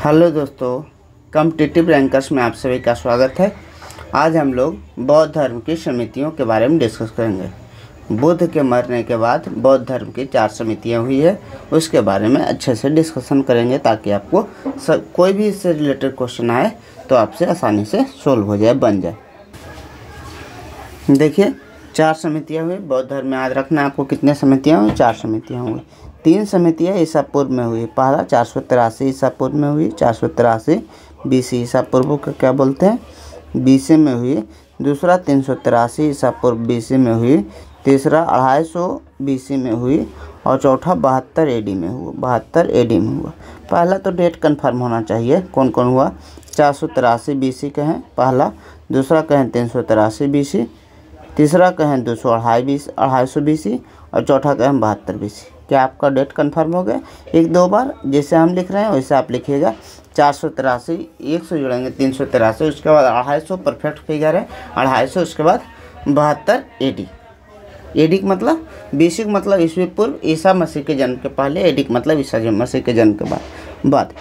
Hello दोस्तों, competitive rankers में आप सभी का स्वागत है। आज हम लोग बौद्ध धर्म की समितियों के बारे में डिस्कस करेंगे। बुद्ध के मरने के बाद बौद्ध धर्म की 4 समितियां हुई है, उसके बारे में अच्छे से डिस्कशन करेंगे ताकि आपको कोई भी इससे रिलेटेड क्वेश्चन आए तो आपसे आसानी से सोल्व हो जाए, बन जाए। देखिए 4 समितियाँ हुई बौद्ध धर्म में। याद रखना है आपको कितने समितियाँ हुई, 4 समितियाँ हुई। 3 समितियाँ ईसा पूर्व में हुई। पहला 483 ईसा पूर्व में हुई, 483 BC ईसा पूर्व को क्या बोलते हैं, BC में हुई। दूसरा 383 ईसा पूर्व BC में हुई। तीसरा 250 BC में हुई और चौथा 72 AD में हुआ। 72 AD में हुआ। पहला तो डेट कन्फर्म होना चाहिए, कौन कौन हुआ। 483 BC कहें पहला, दूसरा कहें 383 BC, तीसरा कहें 250 BC और चौथा कहें 72 BC। क्या आपका डेट कन्फर्म हो गया। 1-2 बार जैसे हम लिख रहे हैं वैसे आप लिखिएगा। 483 1 से जुड़ेंगे 383, उसके बाद 250 परफेक्ट फिगर है 250, उसके बाद 72 AD। AD का मतलब BC का मतलब ईस्वी पूर्व, ईसा मसीह के जन्म के पहले। AD का मतलब ईसा मसीह के जन्म के बाद।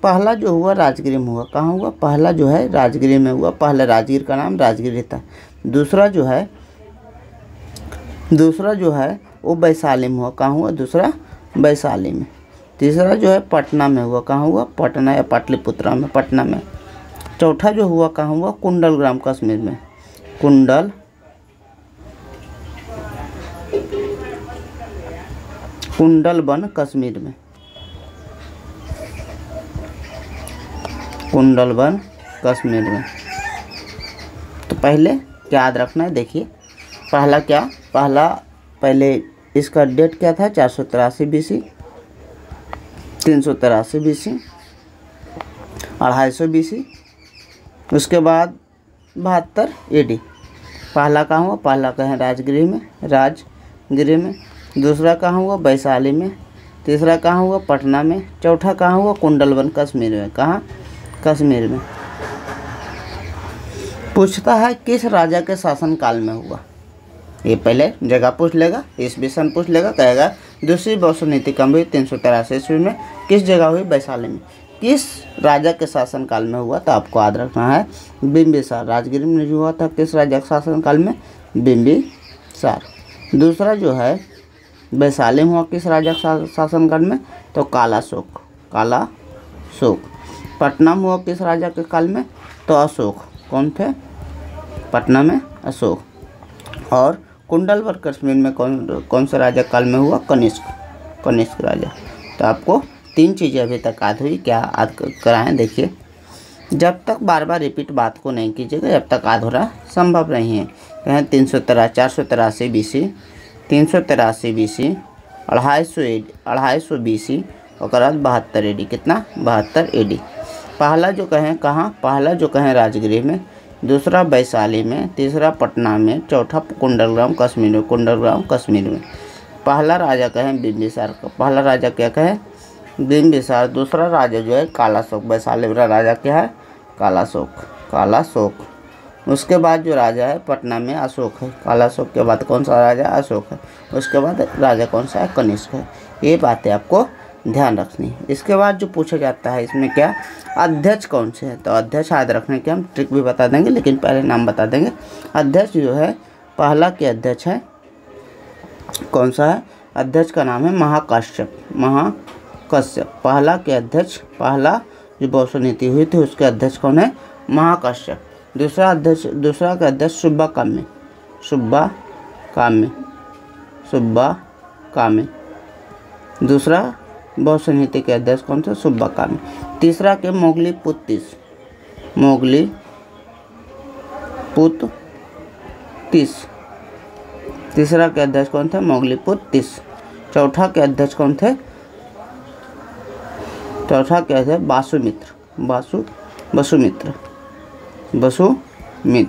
पहला जो हुआ राजगिरी में हुआ। कहाँ हुआ, पहला जो है राजगिरी में हुआ। पहले राजगीर का नाम राजगिरी था। दूसरा जो है वो वैशाली में हुआ। कहाँ हुआ, दूसरा वैशाली में। तीसरा जो है पटना में हुआ। कहाँ हुआ, पटना या पाटलिपुत्रा में, पटना में। चौथा जो हुआ कहाँ हुआ, कुंडलग्राम कश्मीर में। कुंडलवन कश्मीर में। कुंडलवन कश्मीर में। तो पहले क्या याद रखना है, देखिए पहले इसका डेट क्या था, 483 BC, 383 BC, 250 BC, उसके बाद 72 AD। पहला कहाँ हुआ, पहला कहें राजगिरी में। दूसरा कहाँ हुआ, वैशाली में। तीसरा कहाँ हुआ, पटना में। चौथा कहाँ हुआ, कुंडलवन कश्मीर में। कहाँ, कश्मीर में। पूछता है किस राजा के शासनकाल में हुआ। ये पहले जगह पूछ लेगा, इस विषय पूछ लेगा, कहेगा दूसरी बौद्ध नीति कब हुई, 383 ईस्वी में। किस जगह हुई, वैशाली में। किस राजा के शासनकाल में हुआ, तो आपको याद रखना है बिंबिसार। राजगिरी में जो हुआ था किस राजा के शासनकाल में, बिंबिसार। दूसरा जो है वैशाली में हुआ किस राजा के शासनकाल में, तो कालाशोक। पटना में हुआ किस राजा के काल में, तो अशोक। कौन थे, पटना में अशोक। और कुंडलवन कश्मीर में कौन सा राजा काल में हुआ, कनिष्क राजा। तो आपको 3 चीज़ें अभी तक याद हुई। क्या याद कराएं, देखिए जब तक बार बार रिपीट बात को नहीं कीजिएगा जब तक याद होना संभव नहीं है। कहें 483 BC, 383 BC, 250 BC और बाद 72 AD। कितना, 72 AD। पहला जो कहें कहाँ, पहला जो कहें राजगिरी में, दूसरा वैशाली में, तीसरा पटना में, चौथा कुंडलग्राम कश्मीर में। पहला राजा कहें बिंबिसार का, पहला राजा क्या कहें, बिंबिसार। दूसरा राजा जो है कालाशोक। वैशाली वाला राजा क्या है, कालाशोक। उसके बाद जो राजा है पटना में अशोक है। कालाशोक के बाद कौन सा राजा, अशोक है। उसके बाद राजा कौन सा है, कनिष्क है। ये बातें आपको ध्यान रखनी है। इसके बाद जो पूछा जाता है इसमें क्या, अध्यक्ष कौन से हैं। तो अध्यक्ष याद रखने के हम ट्रिक भी बता देंगे, लेकिन पहले नाम बता देंगे। अध्यक्ष जो है पहला के अध्यक्ष है कौन सा है, अध्यक्ष का नाम है महाकश्यप। पहला के अध्यक्ष, पहला जो बौद्ध नीति हुई थी उसके अध्यक्ष कौन है, महाकश्यप। दूसरा का अध्यक्ष सुब्बा काम्य। दूसरा बौद्ध नीति के अध्यक्ष कौन थे, सुब्बा काम्य। तीसरा के मोगलीपुत तीस। तीसरा के अध्यक्ष कौन थे, मोगलीपुत तीस। चौथा के अध्यक्ष कौन थे, वसुमित्र।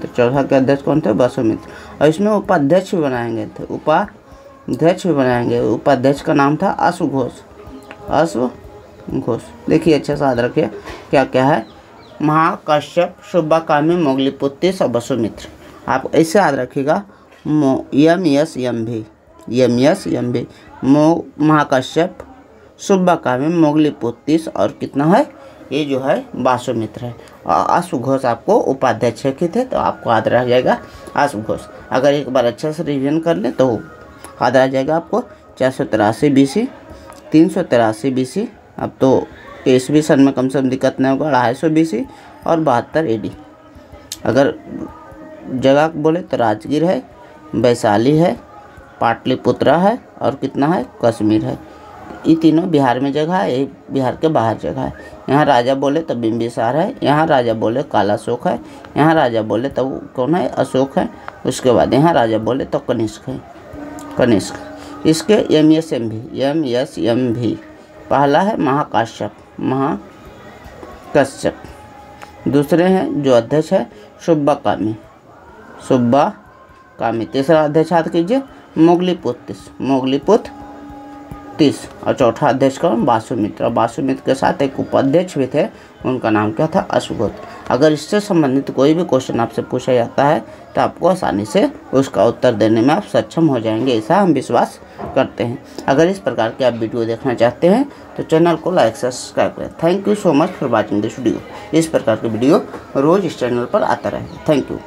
चौथा के अध्यक्ष कौन थे, वसुमित्र। और इसमें उपाध्यक्ष भी बनाएंगे उपाध्यक्ष का नाम था अश्वघोष। देखिए अच्छे से याद रखिए क्या क्या है, महाकश्यप, सुब्बा काम्य, मोगलीपुत तीस और वसुमित्र। आप ऐसे याद रखिएगा, महाकश्यप, सुब्बा काम्य, मोगलीपुत तीस और कितना है, ये जो है वासुमित्र है। अश्व घोष आपको उपाध्यक्ष के थे, तो आपको याद रह जाएगा अश्व घोष। अगर एक बार अच्छे से रिवीजन कर लें तो याद आ जाएगा आपको 483 BC, 383 BC, अब तो ईस्वी सन में कम से कम दिक्कत नहीं होगा, 250 BC और 72 AD। अगर जगह बोले तो राजगीर है, वैशाली है, पाटलिपुत्रा है और कितना है, कश्मीर है। ये तीनों बिहार में जगह है, ये बिहार के बाहर जगह है। यहाँ राजा बोले तो बिंबिसार है, यहाँ राजा बोले कालाशोक है, यहाँ राजा बोले तो कौन है, अशोक है। उसके बाद यहाँ राजा बोले तो कनिष्क है, कनिष्क। इसके MSMV पहला है महाकाश्यप, दूसरे हैं जो अध्यक्ष है सुब्बाकामी, तीसरा अध्यक्ष याद कीजिए मोगलीपुत्र तीस, और चौथा अध्यक्ष का वासुमित्र। वासुमित्र के साथ एक उपाध्यक्ष भी थे, उनका नाम क्या था, अश्वघोष। अगर इससे संबंधित कोई भी क्वेश्चन आपसे पूछा जाता है तो आपको आसानी से उसका उत्तर देने में आप सक्षम हो जाएंगे, ऐसा हम विश्वास करते हैं। अगर इस प्रकार के आप वीडियो देखना चाहते हैं तो चैनल को लाइक सब्सक्राइब करें। Thank you so much for watching this video. इस प्रकार के वीडियो रोज इस चैनल पर आता रहे। Thank you.